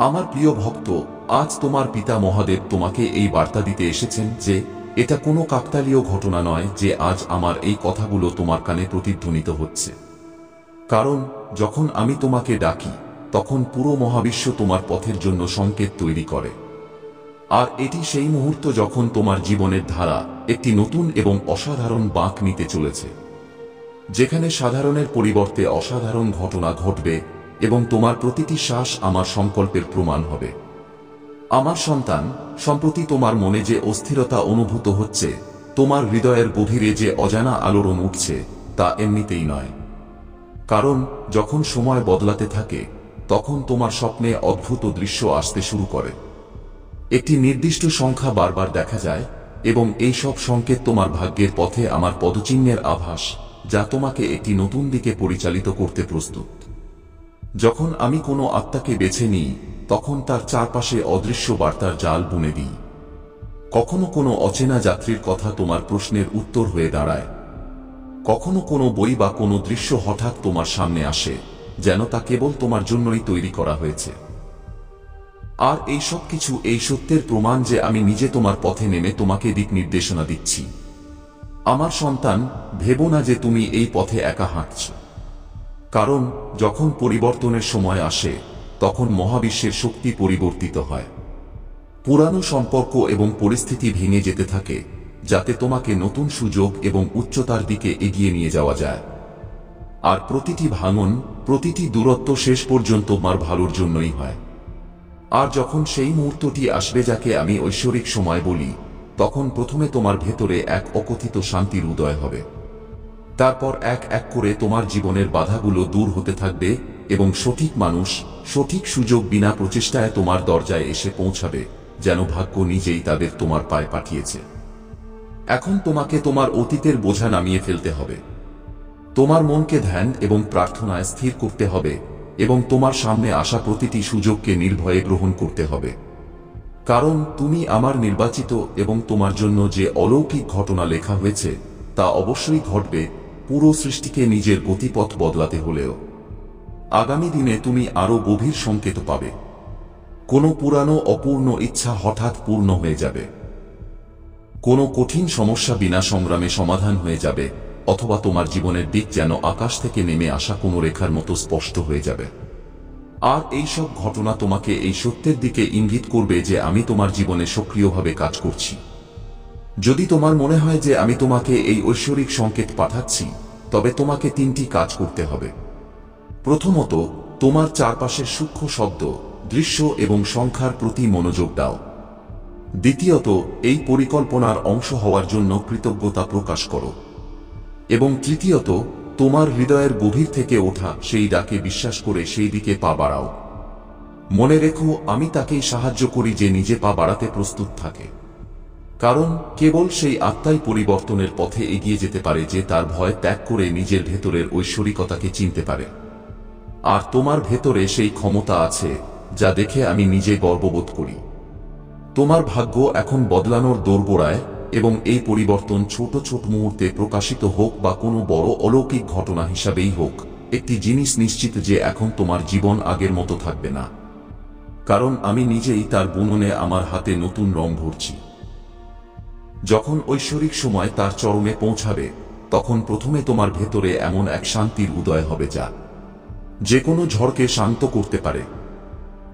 আমার প্রিয় ভক্ত, আজ তোমার পিতা মহাদেব তোমাকে এই বার্তা দিতে এসেছেন যে এটা কোনো কাকতালীয় ঘটনা নয় যে আজ আমার এই কথাগুলো তোমার কানে প্রতিধ্বনিত হচ্ছে। কারণ যখন আমি তোমাকে ডাকি তখন পুরো মহাবিশ্ব তোমার পথের জন্য সংকেত তৈরি করে। আর এটি সেই মুহূর্ত যখন তোমার জীবনের ধারা একটি নতুন এবং অসাধারণ বাঁক নিতে চলেছে, যেখানে সাধারণের পরিবর্তে অসাধারণ ঘটনা ঘটবে এবং তোমার প্রতিটি শ্বাস আমার সংকল্পের প্রমাণ হবে। আমার সন্তান, সম্প্রতি তোমার মনে যে অস্থিরতা অনুভূত হচ্ছে, তোমার হৃদয়ের গভীরে যে অজানা আলোড়ন উঠছে, তা এমনিতেই নয়। কারণ যখন সময় বদলাতে থাকে তখন তোমার স্বপ্নে অদ্ভুত দৃশ্য আসতে শুরু করে। একটি নির্দিষ্ট সংখ্যা বারবার দেখা যায় এবং এই সব সংকেত তোমার ভাগ্যের পথে আমার পদচিহ্নের আভাস, যা তোমাকে একটি নতুন দিকে পরিচালিত করতে প্রস্তুত। যখন আমি কোনো আত্মাকে বেছে নিই তখন তার চারপাশে অদৃশ্য বার্তার জাল বুনে দিই। কখনো কোনো অচেনা যাত্রীর কথা তোমার প্রশ্নের উত্তর হয়ে দাঁড়ায়, কখনো কোনো বই বা কোনো দৃশ্য হঠাৎ তোমার সামনে আসে যেন তা কেবল তোমার জন্যই তৈরি করা হয়েছে। আর এই সব কিছু এই সত্যের প্রমাণ যে আমি নিজে তোমার পথে নেমে তোমাকে দিক নির্দেশনা দিচ্ছি। আমার সন্তান, ভেবো না যে তুমি এই পথে একা হাঁটছ। কারণ যখন পরিবর্তনের সময় আসে তখন মহাবিশ্বের শক্তি পরিবর্তিত হয়। পুরানো সম্পর্ক এবং পরিস্থিতি ভেঙে যেতে থাকে যাতে তোমাকে নতুন সুযোগ এবং উচ্চতার দিকে এগিয়ে নিয়ে যাওয়া যায়। আর প্রতিটি ভাঙন, প্রতিটি দূরত্ব শেষ পর্যন্ত তোমার ভালোর জন্যই হয়। আর যখন সেই মুহূর্তটি আসবে যাকে আমি ঐশ্বরিক সময় বলি, তখন প্রথমে তোমার ভেতরে এক অকথিত শান্তির উদয় হবে। তারপর এক এক করে তোমার জীবনের বাধাগুলো দূর হতে থাকবে এবং সঠিক মানুষ, সঠিক সুযোগ বিনা প্রচেষ্টায় তোমার দরজায় এসে পৌঁছাবে, যেন ভাগ্য নিজেই তাদের তোমার পায়ে পাঠিয়েছে। এখন তোমাকে তোমার অতীতের বোঝা নামিয়ে ফেলতে হবে। তোমার মনকে ধ্যান এবং প্রার্থনায় স্থির করতে হবে এবং তোমার সামনে আসা প্রতিটি সুযোগকে নির্ভয়ে গ্রহণ করতে হবে। কারণ তুমি আমার নির্বাচিত এবং তোমার জন্য যে অলৌকিক ঘটনা লেখা হয়েছে তা অবশ্যই ঘটবে, পুরো সৃষ্টিকে নিজের গতিপথ বদলাতে হলেও। আগামী দিনে তুমি আরো গভীর সংকেত পাবে। কোনো পুরানো অপূর্ণ ইচ্ছা হঠাৎ পূর্ণ হয়ে যাবে, কোনো কঠিন সমস্যা বিনা সংগ্রামে সমাধান হয়ে যাবে, অথবা তোমার জীবনের দিক যেন আকাশ থেকে নেমে আসা কোনো রেখার মতো স্পষ্ট হয়ে যাবে। আর এই সব ঘটনা তোমাকে এই সত্যের দিকে ইঙ্গিত করবে যে আমি তোমার জীবনে সক্রিয়ভাবে কাজ করছি। যদি তোমার মনে হয় যে আমি তোমাকে এই ঐশ্বরিক সংকেত পাঠাচ্ছি, তবে তোমাকে তিনটি কাজ করতে হবে। প্রথমত, তোমার চারপাশের সূক্ষ্ম শব্দ, দৃশ্য এবং সংখ্যার প্রতি মনোযোগ দাও। দ্বিতীয়ত, এই পরিকল্পনার অংশ হওয়ার জন্য কৃতজ্ঞতা প্রকাশ করো। এবং তৃতীয়ত, তোমার হৃদয়ের গভীর থেকে ওঠা সেই ডাকে বিশ্বাস করে সেই দিকে পা বাড়াও। মনে রেখো, আমি তাকেই সাহায্য করি যে নিজে পা বাড়াতে প্রস্তুত থাকে। কারণ কেবল সেই আত্মাই পরিবর্তনের পথে এগিয়ে যেতে পারে যে তার ভয় ত্যাগ করে নিজের ভেতরের ঐশ্বরিকতাকে চিনতে পারে। আর তোমার ভেতরে সেই ক্ষমতা আছে যা দেখে আমি নিজে গর্ববোধ করি। তোমার ভাগ্য এখন বদলানোর দোরগোড়ায়, এবং এই পরিবর্তন ছোট ছোট মুহূর্তে প্রকাশিত হোক বা কোনো বড় অলৌকিক ঘটনা হিসাবেই হোক, একটি জিনিস নিশ্চিত যে এখন তোমার জীবন আগের মতো থাকবে না। কারণ আমি নিজেই তার বুননে আমার হাতে নতুন রং ভরছি। যখন ঐশ্বরিক সময় তার চরমে পৌঁছাবে, তখন প্রথমে তোমার ভেতরে এমন এক শান্তির উদয় হবে যা যে কোনো ঝড়কে শান্ত করতে পারে।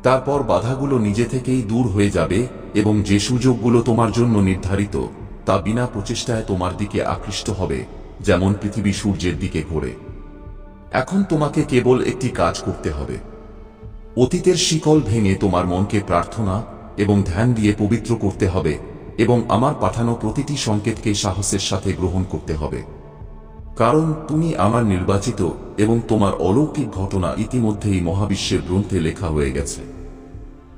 তারপর বাধাগুলো নিজে থেকেই দূর হয়ে যাবে এবং যে সুযোগগুলো তোমার জন্য নির্ধারিত তা বিনা প্রচেষ্টায় তোমার দিকে আকৃষ্ট হবে, যেমন পৃথিবী সূর্যের দিকে ঘোরে। এখন তোমাকে কেবল একটি কাজ করতে হবে। অতীতের শিকল ভেঙে তোমার মনকে প্রার্থনা এবং ধ্যান দিয়ে পবিত্র করতে হবে এবং আমার পাঠানো প্রতিটি সংকেতকে সাহসের সাথে গ্রহণ করতে হবে। কারণ তুমি আমার নির্বাচিত এবং তোমার অলৌকিক ঘটনা ইতিমধ্যেই মহাবিশ্বের গ্রন্থে লেখা হয়ে গেছে।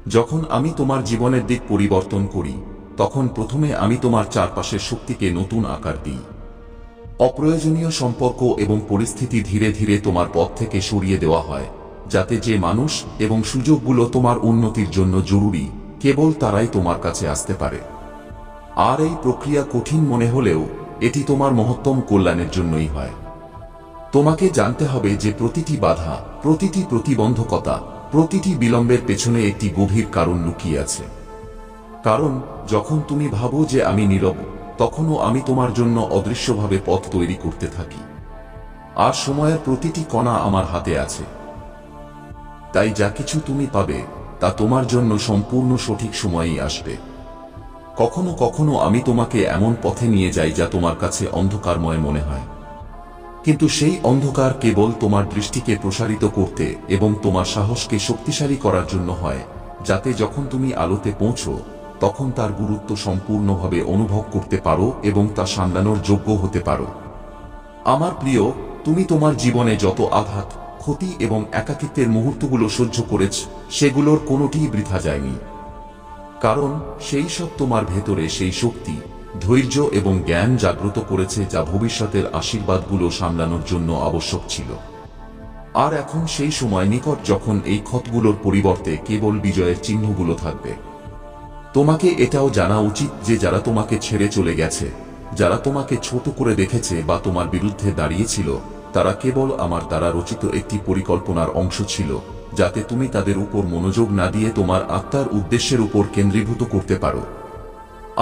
যখন আমি তোমার জীবনের দিক পরিবর্তন করি, তখন প্রথমে আমি তোমার চারপাশের শক্তিকে নতুন আকার দিই। অপ্রয়োজনীয় সম্পর্ক এবং পরিস্থিতি ধীরে ধীরে তোমার পথ থেকে সরিয়ে দেওয়া হয়, যাতে যে মানুষ এবং সুযোগগুলো তোমার উন্নতির জন্য জরুরি কেবল তারাই তোমার কাছে আসতে পারে। আর এই প্রক্রিয়া কঠিন মনে হলেও এটি তোমার মহত্তম কল্যাণের জন্যই হয়। তোমাকে জানতে হবে যে প্রতিটি বাধা, প্রতিটি প্রতিবন্ধকতা প্রতিটি বিলম্বের পেছনে একটি গভীর কারণ লুকিয়ে আছে। কারণ যখন তুমি ভাবো যে আমি নীরব, তখনও আমি তোমার জন্য অদৃশ্যভাবে পথ তৈরি করতে থাকি। আর সময়ের প্রতিটি কণা আমার হাতে আছে। তাই যা কিছু তুমি পাবে তা তোমার জন্য সম্পূর্ণ সঠিক সময়েই আসবে। কখনো কখনো আমি তোমাকে এমন পথে নিয়ে যাই যা তোমার কাছে অন্ধকারময় মনে হয়, কিন্তু সেই অন্ধকার কেবল তোমার দৃষ্টিকে প্রসারিত করতে এবং তোমার সাহসকে শক্তিশালী করার জন্য হয়, যাতে যখন তুমি আলোতে পৌঁছো তখন তার গুরুত্ব সম্পূর্ণভাবে অনুভব করতে পারো এবং তা সামলানোর যোগ্য হতে পারো। আমার প্রিয়, তুমি তোমার জীবনে যত আঘাত, ক্ষতি এবং একাকিত্বের মুহূর্তগুলো সহ্য করেছ, সেগুলোর কোনোটিই বৃথা যায়নি। কারণ সেই সব তোমার ভেতরে সেই শক্তি, ধৈর্য এবং জ্ঞান জাগ্রত করেছে যা ভবিষ্যতের আশীর্বাদগুলো সামলানোর জন্য আবশ্যক ছিল। আর এখন সেই সময় নিকট যখন এই ক্ষতগুলোর পরিবর্তে কেবল বিজয়ের চিহ্নগুলো থাকবে। তোমাকে এটাও জানা উচিত যে যারা তোমাকে ছেড়ে চলে গেছে, যারা তোমাকে ছোট করে দেখেছে বা তোমার বিরুদ্ধে দাঁড়িয়েছিল, তারা কেবল আমার দ্বারা রচিত একটি পরিকল্পনার অংশ ছিল, যাতে তুমি তাদের উপর মনোযোগ না দিয়ে তোমার আত্মার উদ্দেশ্যের উপর কেন্দ্রীভূত করতে পারো।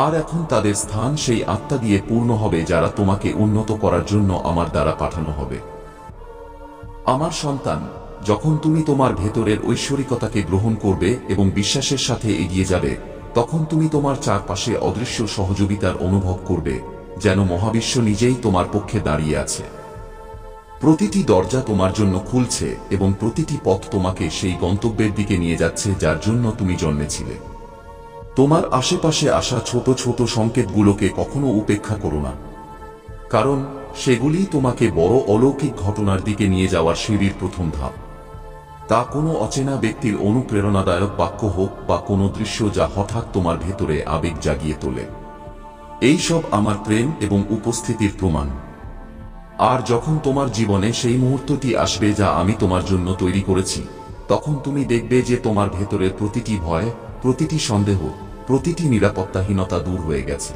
আর এখন তাদের স্থান সেই আত্মা দিয়ে পূর্ণ হবে যারা তোমাকে উন্নত করার জন্য আমার দ্বারা পাঠানো হবে। আমার সন্তান, যখন তুমি তোমার ভেতরের ঐশ্বরিকতাকে গ্রহণ করবে এবং বিশ্বাসের সাথে এগিয়ে যাবে, তখন তুমি তোমার চারপাশে অদৃশ্য সহযোগিতার অনুভব করবে, যেন মহাবিশ্ব নিজেই তোমার পক্ষে দাঁড়িয়ে আছে। প্রতিটি দরজা তোমার জন্য খুলছে এবং প্রতিটি পথ তোমাকে সেই গন্তব্যের দিকে নিয়ে যাচ্ছে যার জন্য তুমি জন্মেছিলে। তোমার আশেপাশে আসা ছোট ছোট সংকেতগুলোকে কখনো উপেক্ষা করো না, কারণ সেগুলি তোমাকে বড় অলৌকিক ঘটনার দিকে নিয়ে যাওয়ার সিঁড়ির প্রথম ধাপ। তা কোনো অচেনা ব্যক্তির অনুপ্রেরণাদায়ক বাক্য হোক বা কোনো দৃশ্য যা হঠাৎ তোমার ভেতরে আবেগ জাগিয়ে তোলে, এই সব আমার প্রেম এবং উপস্থিতির প্রমাণ। আর যখন তোমার জীবনে সেই মুহূর্তটি আসবে যা আমি তোমার জন্য তৈরি করেছি, তখন তুমি দেখবে যে তোমার ভেতরের প্রতিটি ভয়, প্রতিটি সন্দেহ, প্রতিটি নিরাপত্তাহীনতা দূর হয়ে গেছে।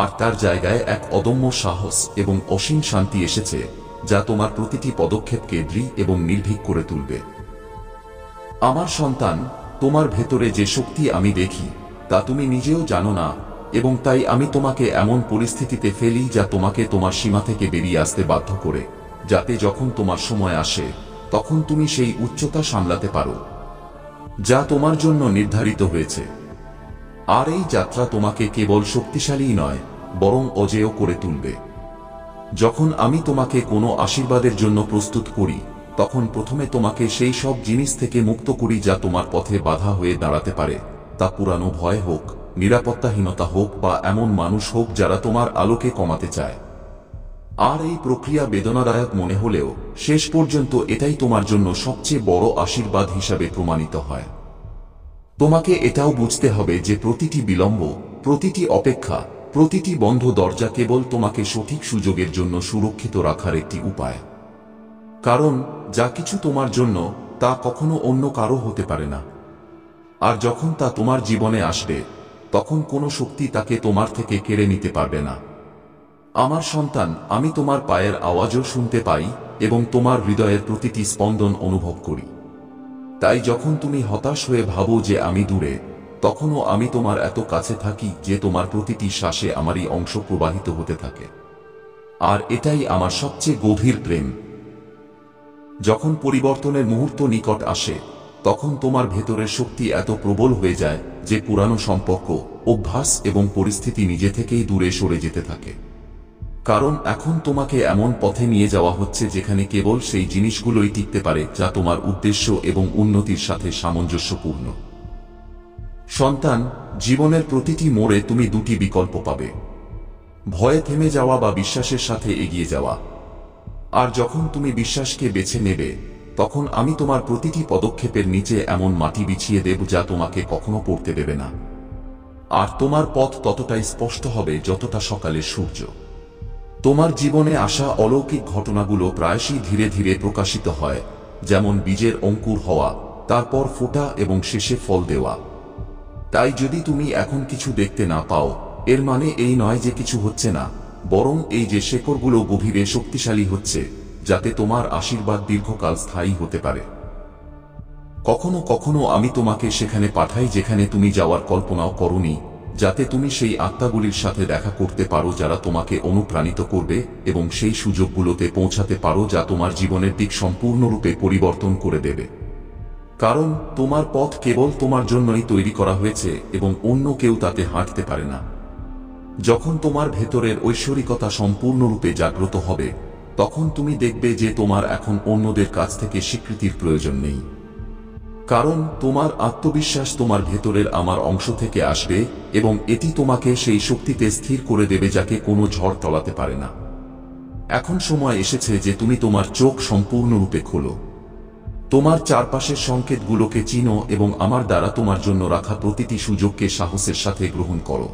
আর তার জায়গায় এক অদম্য সাহস এবং অসীম শান্তি এসেছে, যা তোমার প্রতিটি পদক্ষেপকে দৃঢ় এবং নির্ভীক করে তুলবে। আমার সন্তান, তোমার ভেতরে যে শক্তি আমি দেখি তা তুমি নিজেও জানো না, এবং তাই আমি তোমাকে এমন পরিস্থিতিতে ফেলি যা তোমাকে তোমার সীমা থেকে বেরিয়ে আসতে বাধ্য করে, যাতে যখন তোমার সময় আসে তখন তুমি সেই উচ্চতা সামলাতে পারো যা তোমার জন্য নির্ধারিত হয়েছে। আর এই যাত্রা তোমাকে কেবল শক্তিশালী নয়, বরং অজেয় করে তুলবে। যখন আমি তোমাকে কোনো আশীর্বাদের জন্য প্রস্তুত করি, তখন প্রথমে তোমাকে সেই সব জিনিস থেকে মুক্ত করি যা তোমার পথে বাধা হয়ে দাঁড়াতে পারে, তা পুরানো ভয় হোক, নিরাপত্তাহীনতা হোক বা এমন মানুষ হোক যারা তোমার আলোকে কমাতে চায়। আর এই প্রক্রিয়া বেদনাদায়ক মনে হলেও শেষ পর্যন্ত এটাই তোমার জন্য সবচেয়ে বড় আশীর্বাদ হিসাবে প্রমাণিত হয়। তোমাকে এটাও বুঝতে হবে যে প্রতিটি বিলম্ব, প্রতিটি অপেক্ষা, প্রতিটি বন্ধ দরজা কেবল তোমাকে সঠিক সুযোগের জন্য সুরক্ষিত রাখার একটি উপায়। কারণ যা কিছু তোমার জন্য, তা কখনো অন্য কারো হতে পারে না। আর যখন তা তোমার জীবনে আসবে, তখন কোনো শক্তি তাকে তোমার থেকে কেড়ে নিতে পারবে না। আমার সন্তান, আমি তোমার পায়ের আওয়াজও শুনতে পাই এবং তোমার হৃদয়ের প্রতিটি স্পন্দন অনুভব করি। তাই যখন তুমি হতাশ হয়ে ভাবো যে আমি দূরে, তখনও আমি তোমার এত কাছে থাকি যে তোমার প্রতিটি শ্বাসে আমারই অংশ প্রবাহিত হতে থাকে। আর এটাই আমার সবচেয়ে গভীর প্রেম। যখন পরিবর্তনের মুহূর্ত নিকট আসে, তখন তোমার ভেতরের শক্তি এত প্রবল হয়ে যায় যে পুরানো সম্পর্ক, অভ্যাস এবং পরিস্থিতি নিজে থেকেই দূরে সরে যেতে থাকে। কারণ এখন তোমাকে এমন পথে নিয়ে যাওয়া হচ্ছে যেখানে কেবল সেই জিনিসগুলোই টিকতে পারে যা তোমার উদ্দেশ্য এবং উন্নতির সাথে সামঞ্জস্যপূর্ণ। সন্তান, জীবনের প্রতিটি মোড়ে তুমি দুটি বিকল্প পাবে: ভয়ে থেমে যাওয়া বা বিশ্বাসের সাথে এগিয়ে যাওয়া। আর যখন তুমি বিশ্বাসকে বেছে নেবে, তখন আমি তোমার প্রতিটি পদক্ষেপের নিচে এমন মাটি বিছিয়ে দেব যা তোমাকে কখনো পড়তে দেবে না। আর তোমার পথ ততটাই স্পষ্ট হবে যতটা সকালের সূর্য। তোমার জীবনে আসা অলৌকিক ঘটনাগুলো প্রায়শই ধীরে ধীরে প্রকাশিত হয়, যেমন বীজের অঙ্কুর হওয়া, তারপর ফোটা এবং শেষে ফল দেওয়া। তাই যদি তুমি এখন কিছু দেখতে না পাও, এর মানে এই নয় যে কিছু হচ্ছে না, বরং এই যে শেকড়গুলো গভীরে শক্তিশালী হচ্ছে, যাতে তোমার আশীর্বাদ দীর্ঘকাল স্থায়ী হতে পারে। কখনো কখনো আমি তোমাকে সেখানে পাঠাই যেখানে তুমি যাওয়ার কল্পনাও করনি, যাতে তুমি সেই আত্মাগুলির সাথে দেখা করতে পারো যারা তোমাকে অনুপ্রাণিত করবে এবং সেই সুযোগগুলোতে পৌঁছাতে পারো যা তোমার জীবনের দিক সম্পূর্ণরূপে পরিবর্তন করে দেবে। কারণ তোমার পথ কেবল তোমার জন্যই তৈরি করা হয়েছে এবং অন্য কেউ তাতে হাঁটতে পারে না। যখন তোমার ভেতরের ঐশ্বরিকতা সম্পূর্ণরূপে জাগ্রত হবে, তখন তুমি দেখবে যে তোমার এখন অন্যদের কাছ থেকে স্বীকৃতির প্রয়োজন নেই। কারণ তোমার আত্মবিশ্বাস তোমার ভেতরের আমার অংশ থেকে আসবে এবং এটি তোমাকে সেই শক্তিতে স্থির করে দেবে যাকে কোনো ঝড় টলাতে পারে না। এখন সময় এসেছে যে তুমি তোমার চোখ সম্পূর্ণরূপে খোলো। তোমার চারপাশের সংকেতগুলোকে চিনো এবং আমার দ্বারা তোমার জন্য রাখা প্রতিটি সুযোগকে সাহসের সাথে গ্রহণ করো।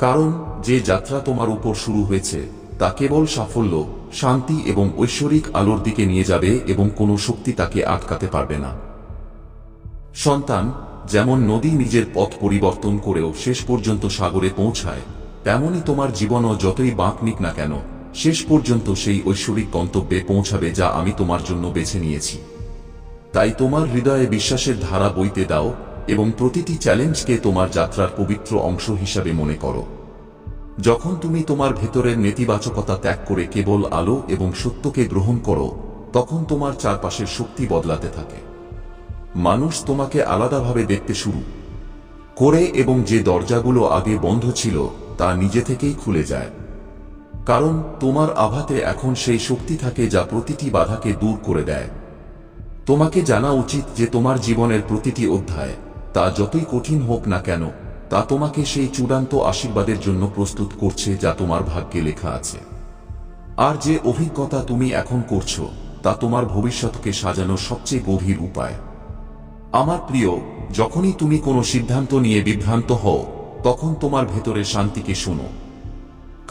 কারণ যে যাত্রা তোমার উপর শুরু হয়েছে তা কেবল সাফল্য, শান্তি এবং ঐশ্বরিক আলোর দিকে নিয়ে যাবে এবং কোনো শক্তি তাকে আটকাতে পারবে না। সন্তান, যেমন নদী নিজের পথ পরিবর্তন করেও শেষ পর্যন্ত সাগরে পৌঁছায়, তেমনি তোমার জীবনও যতই বাঁক নিক না কেন, শেষ পর্যন্ত সেই ঐশ্বরিক গন্তব্যে পৌঁছাবে যা আমি তোমার জন্য বেছে নিয়েছি। তাই তোমার হৃদয়ে বিশ্বাসের ধারা বইতে দাও এবং প্রতিটি চ্যালেঞ্জকে তোমার যাত্রার পবিত্র অংশ হিসাবে মনে করো। যখন তুমি তোমার ভেতরের নেতিবাচকতা ত্যাগ করে কেবল আলো এবং সত্যকে গ্রহণ করো, তখন তোমার চারপাশের শক্তি বদলাতে থাকে। মানুষ তোমাকে আলাদাভাবে দেখতে শুরু করে এবং যে দরজাগুলো আগে বন্ধ ছিল তা নিজে থেকেই খুলে যায়। কারণ তোমার আভাতে এখন সেই শক্তি থাকে যা প্রতিটি বাধাকে দূর করে দেয়। তোমাকে জানা উচিত যে তোমার জীবনের প্রতিটি অধ্যায়, তা যতই কঠিন হোক না কেন, তা তোমাকে সেই চূড়ান্ত আশীর্বাদের জন্য প্রস্তুত করছে যা তোমার ভাগ্যে লেখা আছে। আর যে অভিজ্ঞতা তুমি এখন করছো তা তোমার ভবিষ্যৎকে সাজানোর সবচেয়ে গভীর উপায়। আমার প্রিয়, যখনই তুমি কোনো সিদ্ধান্ত নিয়ে বিভ্রান্ত হও, তখন তোমার ভেতরে শান্তিকে শোনো।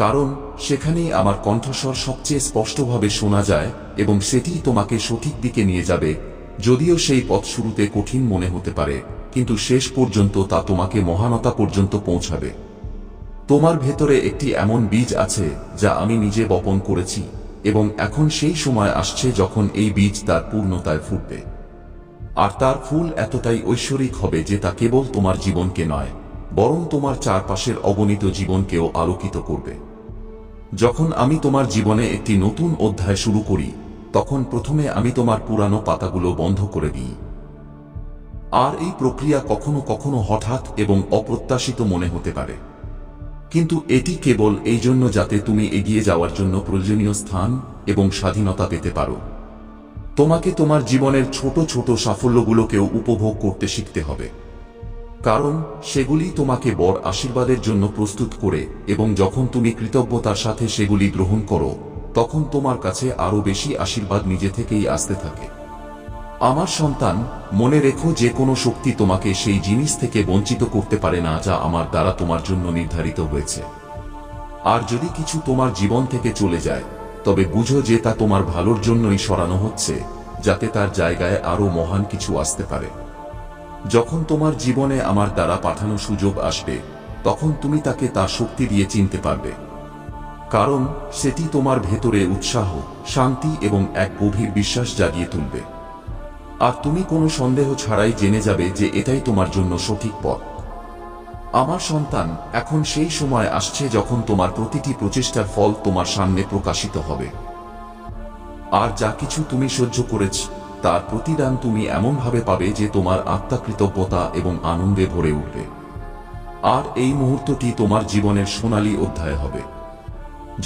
কারণ সেখানেই আমার কণ্ঠস্বর সবচেয়ে স্পষ্টভাবে শোনা যায় এবং সেটিই তোমাকে সঠিক দিকে নিয়ে যাবে। যদিও সেই পথ শুরুতে কঠিন মনে হতে পারে, কিন্তু শেষ পর্যন্ত তা তোমাকে মহানতা পর্যন্ত পৌঁছাবে। তোমার ভেতরে একটি এমন বীজ আছে যা আমি নিজে বপন করেছি এবং এখন সেই সময় আসছে যখন এই বীজ তার পূর্ণতায় ফুটবে। আর তার ফুল এতটাই ঐশ্বরিক হবে যে তা কেবল তোমার জীবনকে নয়, বরং তোমার চারপাশের অগণিত জীবনকেও আলোকিত করবে। যখন আমি তোমার জীবনে একটি নতুন অধ্যায় শুরু করি, তখন প্রথমে আমি তোমার পুরানো পাতাগুলো বন্ধ করে দিই। আর এই প্রক্রিয়া কখনো কখনো হঠাৎ এবং অপ্রত্যাশিত মনে হতে পারে, কিন্তু এটি কেবল এই জন্য যাতে তুমি এগিয়ে যাওয়ার জন্য প্রয়োজনীয় স্থান এবং স্বাধীনতা পেতে পারো। তোমাকে তোমার জীবনের ছোট ছোট সাফল্যগুলোকেও উপভোগ করতে শিখতে হবে, কারণ সেগুলি তোমাকে বড় আশীর্বাদের জন্য প্রস্তুত করে এবং যখন তুমি কৃতজ্ঞতার সাথে সেগুলি গ্রহণ করো, তখন তোমার কাছে আরো বেশি আশীর্বাদ নিজে থেকেই আসতে থাকে। আমার সন্তান, মনে রেখো যে কোনো শক্তি তোমাকে সেই জিনিস থেকে বঞ্চিত করতে পারে না যা আমার দ্বারা তোমার জন্য নির্ধারিত হয়েছে। আর যদি কিছু তোমার জীবন থেকে চলে যায়, তবে বুঝো যে তা তোমার ভালোর জন্যই সরানো হচ্ছে, যাতে তার জায়গায় আরো মহান কিছু আসতে পারে। যখন তোমার জীবনে আমার দ্বারা পাঠানো সুযোগ আসবে, তখন তুমি তাকে তার শক্তি দিয়ে চিনতে পারবে, কারণ সেটি তোমার ভেতরে উৎসাহ, শান্তি এবং এক গভীর বিশ্বাস জাগিয়ে তুলবে। আর তুমি কোনো সন্দেহ ছাড়াই জেনে যাবে যে এটাই তোমার জন্য সঠিক পথ। আমার সন্তান, এখন সেই সময় আসছে যখন তোমার প্রতিটি প্রচেষ্টার ফল তোমার সামনে প্রকাশিত হবে। আর যা কিছু তুমি সহ্য করেছ তার প্রতিদান তুমি এমনভাবে পাবে যে তোমার আত্মা কৃতজ্ঞতা এবং আনন্দে ভরে উঠবে। আর এই মুহূর্তটি তোমার জীবনের সোনালী অধ্যায় হবে,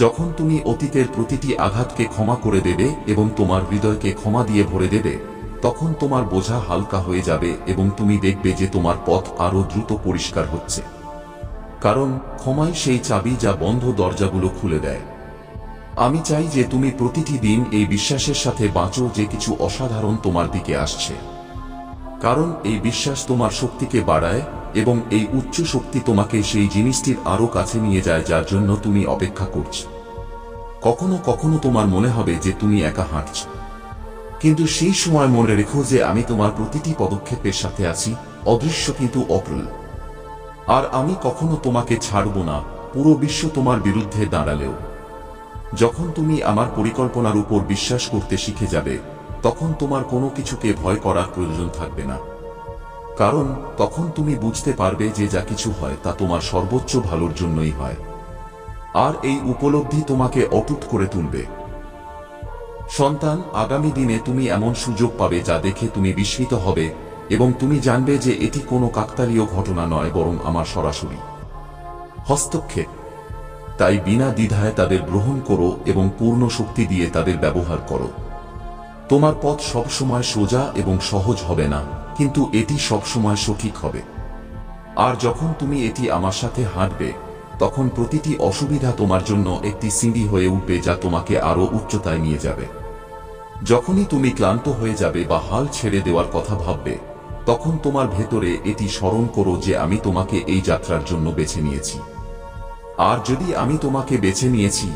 যখন তুমি অতীতের প্রতিটি আঘাতকে ক্ষমা করে দেবে এবং তোমার হৃদয়কে ক্ষমা দিয়ে ভরে দেবে। তখন তোমার বোঝা হালকা হয়ে যাবে এবং তুমি দেখবে যে তোমার পথ আরো দ্রুত পরিষ্কার হচ্ছে, কারণ ক্ষমাই সেই চাবি যা বন্ধ দরজাগুলো খুলে দেয়। আমি চাই যে তুমি প্রতিটি দিন এই বিশ্বাসের সাথে বাঁচো যে কিছু অসাধারণ তোমার দিকে আসছে, কারণ এই বিশ্বাস তোমার শক্তিকে বাড়ায় এবং এই উচ্চ শক্তি তোমাকে সেই জিনিসটির আরো কাছে নিয়ে যায় যার জন্য তুমি অপেক্ষা করছো। কখনো কখনো তোমার মনে হবে যে তুমি একা হাঁটছো, কিন্তু সেই সময় মনে রেখো যে আমি তোমার প্রতিটি পদক্ষেপের সাথে আছি, অদৃশ্য কিন্তু অপ্রল। আর আমি কখনো তোমাকে ছাড়ব না, পুরো বিশ্ব তোমার বিরুদ্ধে দাঁড়ালেও। যখন তুমি আমার পরিকল্পনার উপর বিশ্বাস করতে শিখে যাবে, তখন তোমার কোনো কিছুকে ভয় করার প্রয়োজন থাকবে না। কারণ তখন তুমি বুঝতে পারবে যে যা কিছু হয় তা তোমার সর্বোচ্চ ভালোর জন্যই হয়। আর এই উপলব্ধি তোমাকে অটুট করে তুলবে। সন্তান, আগামী দিনে তুমি এমন সুযোগ পাবে যা দেখে তুমি বিস্মিত হবে এবং তুমি জানবে যে এটি কোনো কাকতালীয় ঘটনা নয়, বরং আমার সরাসরি হস্তক্ষেপ। তাই বিনা দ্বিধায় তাদের গ্রহণ করো এবং পূর্ণ শক্তি দিয়ে তাদের ব্যবহার করো। তোমার পথ সবসময় সোজা এবং সহজ হবে না, কিন্তু এটি সবসময় সঠিক হবে। আর যখন তুমি এটি আমার সাথে হাঁটবে, তখন প্রতিটি অসুবিধা তোমার জন্য একটি সিঁড়ি হয়ে উঠবে যা তোমাকে আরো উচ্চতায় নিয়ে যাবে। যখনই তুমি ক্লান্ত হয়ে যাবে বা হাল ছেড়ে দেওয়ার কথা ভাববে, তখন তোমার ভেতরে এটি স্মরণ করো যে আমি তোমাকে এই যাত্রার জন্য বেছে নিয়েছি। আর যদি আমি তোমাকে বেছে নিয়েছি,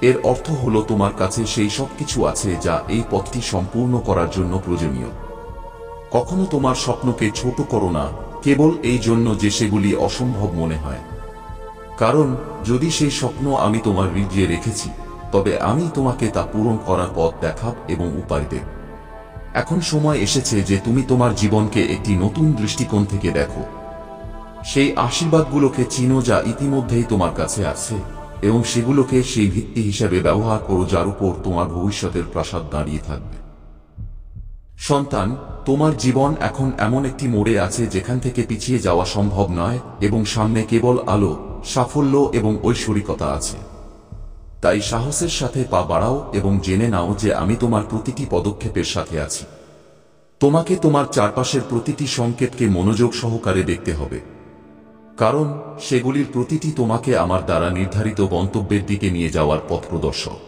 এর অর্থ হলো তোমার কাছে সেই সব কিছু আছে যা এই পথটি সম্পূর্ণ করার জন্য প্রয়োজনীয়। কখনো তোমার স্বপ্নকে ছোট করো না কেবল এই জন্য যে সেগুলি অসম্ভব মনে হয়। কারণ যদি সেই স্বপ্ন আমি তোমার হৃদয়ে রেখেছি, তবে আমি তোমাকে তা পূরণ করার পথ দেখাব এবং উপায় দেব। এখন সময় এসেছে যে তুমি তোমার জীবনকে একটি নতুন দৃষ্টিকোণ থেকে দেখো। সেই আশীর্বাদগুলোকে চিনো যা ইতিমধ্যেই তোমার কাছে আছে, এবং সেগুলোকে সেই ভিত্তি হিসেবে ব্যবহার করো যার উপর তোমার ভবিষ্যতের প্রাসাদ দাঁড়িয়ে থাকবে। সন্তান, তোমার জীবন এখন এমন একটি মোড়ে আছে যেখান থেকে পিছিয়ে যাওয়া সম্ভব নয়, এবং সামনে কেবল আলো, সাফল্য এবং ঐশ্বরিকতা আছে। তাই সাহসের সাথে পা বাড়াও এবং জেনে নাও যে আমি তোমার প্রতিটি পদক্ষেপের সাথে আছি। তোমাকে তোমার চারপাশের প্রতিটি সংকেতকে মনোযোগ সহকারে দেখতে হবে, কারণ সেগুলির প্রতিটি তোমাকে আমার দ্বারা নির্ধারিত গন্তব্যের দিকে নিয়ে যাওয়ার পথ প্রদর্শক।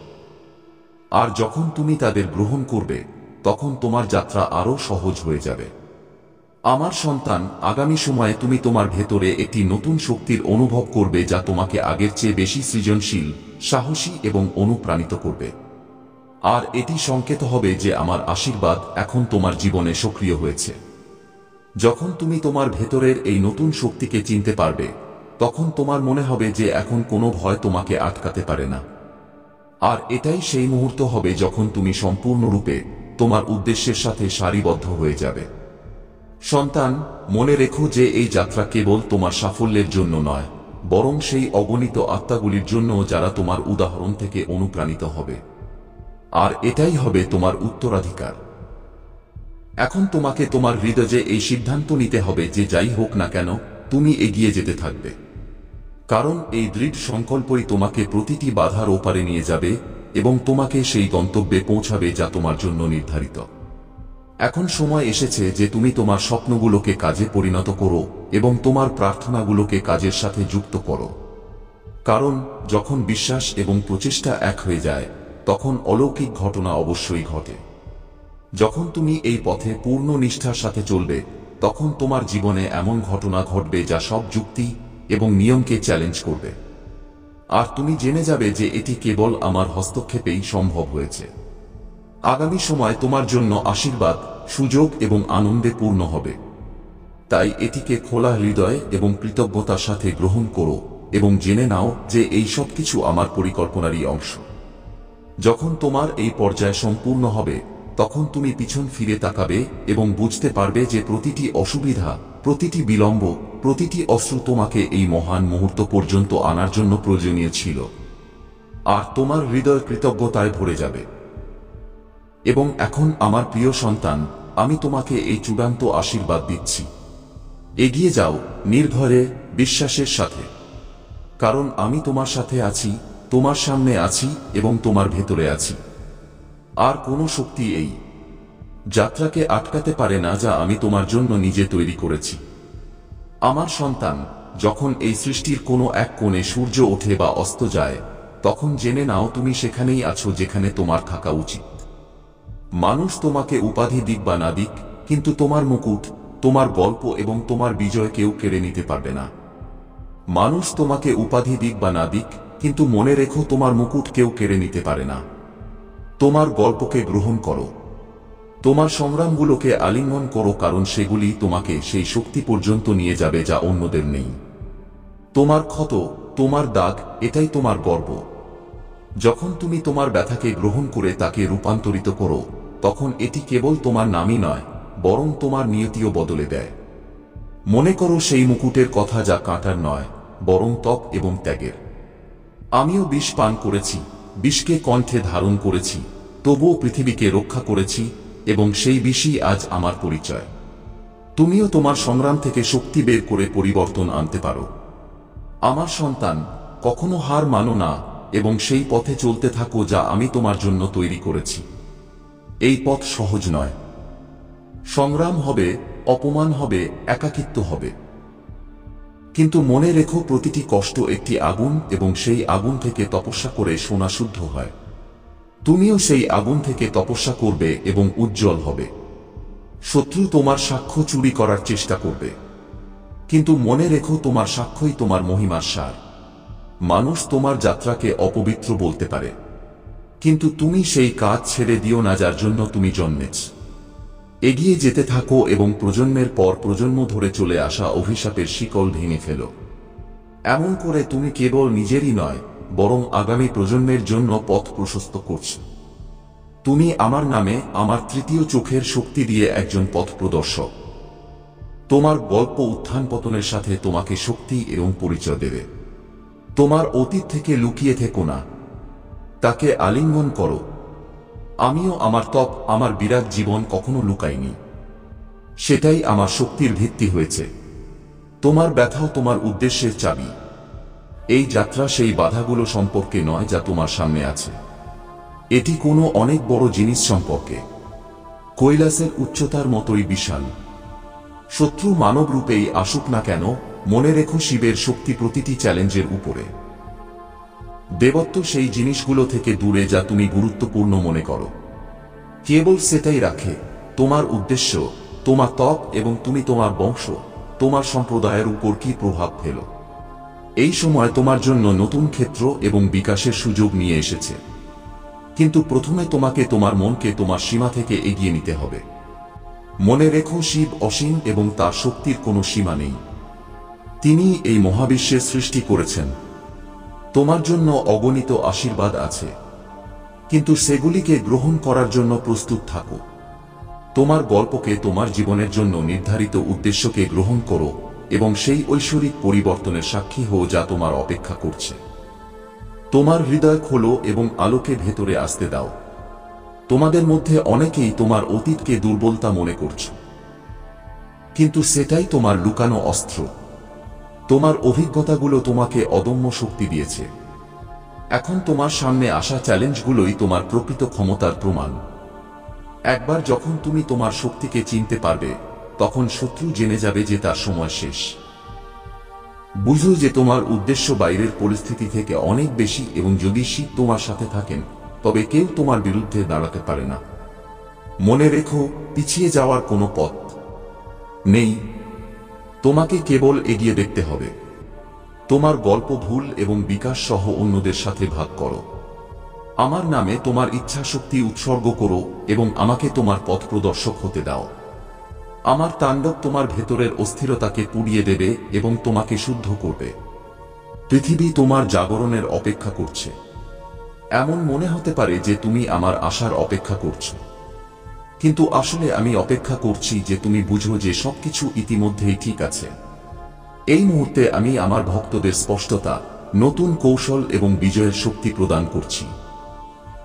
আর যখন তুমি তাদের গ্রহণ করবে, তখন তোমার যাত্রা আরও সহজ হয়ে যাবে। আমার সন্তান, আগামী সময়ে তুমি তোমার ভেতরে একটি নতুন শক্তির অনুভব করবে যা তোমাকে আগের চেয়ে বেশি সৃজনশীল, সাহসী এবং অনুপ্রাণিত করবে। আর এটি সংকেত হবে যে আমার আশীর্বাদ এখন তোমার জীবনে সক্রিয় হয়েছে। যখন তুমি তোমার ভেতরের এই নতুন শক্তিকে চিনতে পারবে, তখন তোমার মনে হবে যে এখন কোনো ভয় তোমাকে আটকাতে পারে না। আর এটাই সেই মুহূর্ত হবে যখন তুমি সম্পূর্ণরূপে তোমার উদ্দেশ্যের সাথে সারিবদ্ধ হয়ে যাবে। সন্তান, মনে রেখো যে এই যাত্রা কেবল তোমার সাফল্যের জন্য নয়, বরং সেই অগণিত আত্মাগুলির জন্য যারা তোমার উদাহরণ থেকে অনুপ্রাণিত হবে। আর এটাই হবে তোমার উত্তরাধিকার। এখন তোমাকে তোমার হৃদয়ে এই সিদ্ধান্ত নিতে হবে যে যাই হোক না কেন, তুমি এগিয়ে যেতে থাকবে। কারণ এই দৃঢ় সংকল্পই তোমাকে প্রতিটি বাধার ওপারে নিয়ে যাবে এবং তোমাকে সেই গন্তব্যে পৌঁছাবে যা তোমার জন্য নির্ধারিত। এখন সময় এসেছে যে তুমি তোমার স্বপ্নগুলোকে কাজে পরিণত করো এবং তোমার প্রার্থনাগুলোকে কাজের সাথে যুক্ত করো। কারণ যখন বিশ্বাস এবং প্রচেষ্টা এক হয়ে যায়, তখন অলৌকিক ঘটনা অবশ্যই ঘটে। যখন তুমি এই পথে পূর্ণ নিষ্ঠার সাথে চলবে, তখন তোমার জীবনে এমন ঘটনা ঘটবে যা সব যুক্তি এবং নিয়মকে চ্যালেঞ্জ করবে। আর তুমি জেনে যাবে যে এটি কেবল আমার হস্তক্ষেপেই সম্ভব হয়েছে। আগামী সময় তোমার জন্য আশীর্বাদ, সুযোগ এবং আনন্দে পূর্ণ হবে। তাই এটিকে খোলা হৃদয় এবং কৃতজ্ঞতার সাথে গ্রহণ করো এবং জেনে নাও যে এই সব কিছু আমার পরিকল্পনারই অংশ। যখন তোমার এই পর্যায় সম্পূর্ণ হবে, তখন তুমি পিছন ফিরে তাকাবে এবং বুঝতে পারবে যে প্রতিটি অসুবিধা, প্রতিটি বিলম্ব, প্রতিটি অশ্রু তোমাকে এই মহান মুহূর্ত পর্যন্ত আনার জন্য প্রয়োজনীয় ছিল। আর তোমার হৃদয় কৃতজ্ঞতায় ভরে যাবে। এবং এখন আমার প্রিয় সন্তান, আমি তোমাকে এই চূড়ান্ত আশীর্বাদ দিচ্ছি। এগিয়ে যাও নির্ভয়ে, বিশ্বাসের সাথে। কারণ আমি তোমার সাথে আছি, তোমার সামনে আছি এবং তোমার ভেতরে আছি। আর কোনো শক্তি এই যাত্রাকে আটকাতে পারে না যা আমি তোমার জন্য নিজে তৈরি করেছি। আমার সন্তান, যখন এই সৃষ্টির কোনো এক কোণে সূর্য ওঠে বা অস্ত যায়, তখন জেনে নাও তুমি সেখানেই আছো যেখানে তোমার থাকা উচিত। মানুষ তোমাকে উপাধি দিক বা না দিক, কিন্তু তোমার মুকুট, তোমার গল্প এবং তোমার বিজয় কেউ কেড়ে নিতে পারবে না। মানুষ তোমাকে উপাধি দিক বা না দিক, কিন্তু মনে রেখো তোমার মুকুট কেউ কেড়ে নিতে পারে না। তোমার গল্পকে গ্রহণ করো, তোমার সংগ্রামগুলোকে আলিঙ্গন করো, কারণ সেগুলি তোমাকে সেই শক্তি পর্যন্ত নিয়ে যাবে যা অন্যদের নেই। তোমার ক্ষত, তোমার দাগ, এটাই তোমার গর্ব। যখন তুমি তোমার ব্যথাকে গ্রহণ করে তাকে রূপান্তরিত করো, তখন এটি কেবল তোমার নামই নয়, বরং তোমার নিয়তিও বদলে দেয়। মনে করো সেই মুকুটের কথা যা কাঁটার নয়, বরং তপ এবং ত্যাগের। আমিও বিষ পান করেছি, বিষকে কণ্ঠে ধারণ করেছি, তবুও পৃথিবীকে রক্ষা করেছি, এবং সেই বিষই আজ আমার পরিচয়। তুমিও তোমার সংগ্রাম থেকে শক্তি বের করে পরিবর্তন আনতে পারো। আমার সন্তান, কখনো হার মানো না, এবং সেই পথে চলতে থাকো যা আমি তোমার জন্য তৈরি করেছি। এই পথ সহজ নয়। সংগ্রাম হবে, অপমান হবে, একাকিত্ব হবে। কিন্তু মনে রেখো, প্রতিটি কষ্ট একটি আগুন, এবং সেই আগুন থেকে তপস্যা করে সোনা শুদ্ধ হয়। তুমিও সেই আগুন থেকে তপস্যা করবে এবং উজ্জ্বল হবে। শত্রু তোমার সাক্ষ্য চুরি করার চেষ্টা করবে, কিন্তু মনে রেখো, তোমার সাক্ষ্যই তোমার মহিমার সার। মানুষ তোমার যাত্রাকে অপবিত্র বলতে পারে, কিন্তু তুমি সেই কাজ ছেড়ে দিও না যার জন্য তুমি জন্মেছ। এগিয়ে যেতে থাকো এবং প্রজন্মের পর প্রজন্ম ধরে চলে আসা অভিশাপের শিকল ভেঙে ফেলো। এমন করে তুমি কেবল নিজেরই নয়, বরং আগামী প্রজন্মের জন্য পথ প্রশস্ত করছো। তুমি আমার নামে, আমার তৃতীয় চোখের শক্তি দিয়ে একজন পথ প্রদর্শক। তোমার গল্প উত্থান পতনের সাথে তোমাকে শক্তি এবং পরিচয় দেবে। তোমার অতীত থেকে লুকিয়ে থেকো না, তাকে আলিঙ্গন করো। আমিও আমার তপ, আমার বিরাট জীবন কখনো লুকাইনি। সেটাই আমার শক্তির ভিত্তি হয়েছে। তোমার ব্যথাও তোমার উদ্দেশ্যের চাবি। এই যাত্রা সেই বাধাগুলো সম্পর্কে নয় যা তোমার সামনে আছে। এটি কোনো অনেক বড় জিনিস সম্পর্কে, কৈলাসের উচ্চতার মতোই বিশাল। শত্রু মানব রূপেই আসুক না কেন, মনে রেখো, শিবের শক্তি প্রতিটি চ্যালেঞ্জের উপরে। দেবত্ব সেই জিনিসগুলো থেকে দূরে যা তুমি গুরুত্বপূর্ণ মনে করো। কেবল সেটাই রাখে তোমার উদ্দেশ্য, তোমার তপ, এবং তুমি তোমার বংশ, তোমার সম্প্রদায়ের উপর কি প্রভাব ফেলো। এই সময় তোমার জন্য নতুন ক্ষেত্র এবং বিকাশের সুযোগ নিয়ে এসেছে। কিন্তু প্রথমে তোমাকে তোমার মনকে তোমার সীমা থেকে এগিয়ে নিতে হবে। মনে রেখো, শিব অসীম এবং তার শক্তির কোনো সীমা নেই। তিনি এই মহাবিশ্বের সৃষ্টি করেছেন। তোমার জন্য অগণিত আশীর্বাদ আছে, কিন্তু সেগুলিকে গ্রহণ করার জন্য প্রস্তুত থাকো। তোমার গল্পকে, তোমার জীবনের জন্য নির্ধারিত উদ্দেশ্যকে গ্রহণ করো, এবং সেই ঐশ্বরিক পরিবর্তনের সাক্ষী হও যা তোমার অপেক্ষা করছে। তোমার হৃদয় খোলো এবং আলোকে ভেতরে আসতে দাও। তোমাদের মধ্যে অনেকেই তোমার অতীতকে দুর্বলতা মনে করছো, কিন্তু সেটাই তোমার লুকানো অস্ত্র। তোমার অভিজ্ঞতাগুলো তোমাকে অদম্য শক্তি দিয়েছে। এখন তোমার সামনে আসা চ্যালেঞ্জগুলোই তোমার প্রকৃত ক্ষমতার প্রমাণ। একবার যখন তুমি তোমার শক্তিকে চিনতে পারবে, তখন শত্রু জেনে যাবে যে তার সময় শেষ। বুঝো যে তোমার উদ্দেশ্য বাইরের পরিস্থিতি থেকে অনেক বেশি, এবং যদি শিব তোমার সাথে থাকেন, তবে কেউ তোমার বিরুদ্ধে দাঁড়াতে পারে না। মনে রেখো, পিছিয়ে যাওয়ার কোনো পথ নেই। তোমাকে কেবল এগিয়ে দেখতে হবে। তোমার গল্প, ভুল এবং বিকাশ সহ অন্যদের সাথে ভাগ করো। আমার নামে তোমার ইচ্ছা শক্তি উৎসর্গ করো, এবং আমাকে তোমার পথ প্রদর্শক হতে দাও। আমার তাণ্ডব তোমার ভেতরের অস্থিরতাকে পুড়িয়ে দেবে এবং তোমাকে শুদ্ধ করবে। পৃথিবী তোমার জাগরণের অপেক্ষা করছে। এমন মনে হতে পারে যে তুমি আমার আসার অপেক্ষা করছো, কিন্তু আসলে আমি অপেক্ষা করছি যে তুমি বুঝো যে সবকিছু ইতিমধ্যেই ঠিক আছে। এই মুহূর্তে আমি আমার ভক্তদের স্পষ্টতা, নতুন কৌশল এবং বিজয়ের শক্তি প্রদান করছি।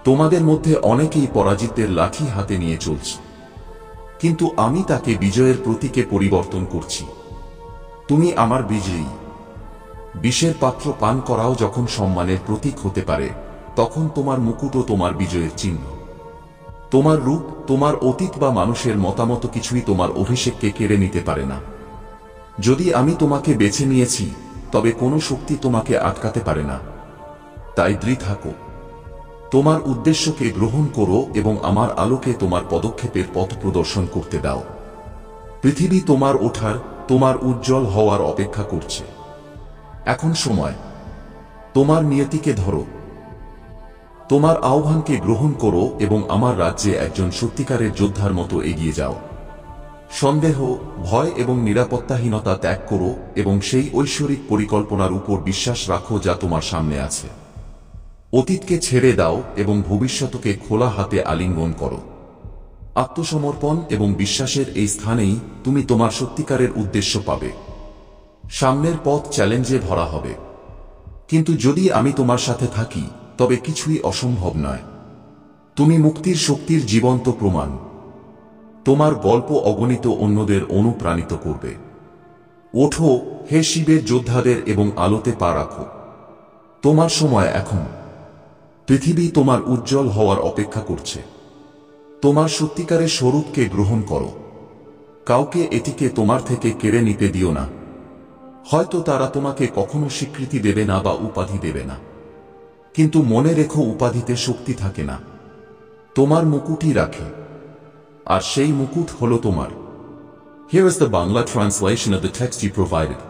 তোমাদের মধ্যে অনেকেই পরাজিতের লাঠি হাতে নিয়ে চলছে, কিন্তু আমি তাকে বিজয়ের প্রতীকে পরিবর্তন করছি। তুমি আমার বিজয়ী। বিষের পাত্র পান করাও যখন সম্মানের প্রতীক হতে পারে, তখন তোমার মুকুটও তোমার বিজয়ের চিহ্ন। তোমার রূপ, তোমার অতীত বা মানুষের মতামত কিছুই তোমার অভিষেককে কেড়ে নিতে পারে না। যদি আমি তোমাকে বেছে নিয়েছি, তবে কোনো শক্তি তোমাকে আটকাতে পারে না। তাই দৃঢ় থাকো। তোমার উদ্দেশ্যকে গ্রহণ করো এবং আমার আলোকে তোমার পদক্ষেপের পথ প্রদর্শন করতে দাও। পৃথিবী তোমার ওঠার, তোমার উজ্জ্বল হওয়ার অপেক্ষা করছে। এখন সময়। তোমার নিয়তিকে ধরো। তোমার আহ্বানকে গ্রহণ করো এবং আমার রাজ্যে একজন সত্যিকারের যোদ্ধার মতো এগিয়ে যাও। সন্দেহ, ভয় এবং নিরাপত্তাহীনতা ত্যাগ করো এবং সেই ঐশ্বরিক পরিকল্পনার উপর বিশ্বাস রাখো যা তোমার সামনে আছে। অতীতকে ছেড়ে দাও এবং ভবিষ্যৎকে খোলা হাতে আলিঙ্গন করো। আত্মসমর্পণ এবং বিশ্বাসের এই স্থানেই তুমি তোমার সত্যিকারের উদ্দেশ্য পাবে। সামনের পথ চ্যালেঞ্জে ভরা হবে, কিন্তু যদি আমি তোমার সাথে থাকি তবে কিছুই অসম্ভব নয়। তুমি মুক্তির শক্তির জীবন্ত প্রমাণ। তোমার গল্প অগণিত অন্যদের অনুপ্রাণিত করবে। ওঠো হে শিবের যোদ্ধাদের এবং আলোতে পা রাখো। তোমার সময় এখন। পৃথিবী তোমার উজ্জ্বল হওয়ার অপেক্ষা করছে। তোমার সত্যিকারের স্বরূপকে গ্রহণ করো। কাউকে এটিকে তোমার থেকে কেড়ে নিতে দিও না। হয়তো তারা তোমাকে কখনো স্বীকৃতি দেবে না বা উপাধি দেবে না, কিন্তু মনে রেখো উপাধিতে শক্তি থাকে না, তোমার মুকুটই রাখে, আর সেই মুকুট হলো তোমার। Here is the Bangla translation of the text you provided.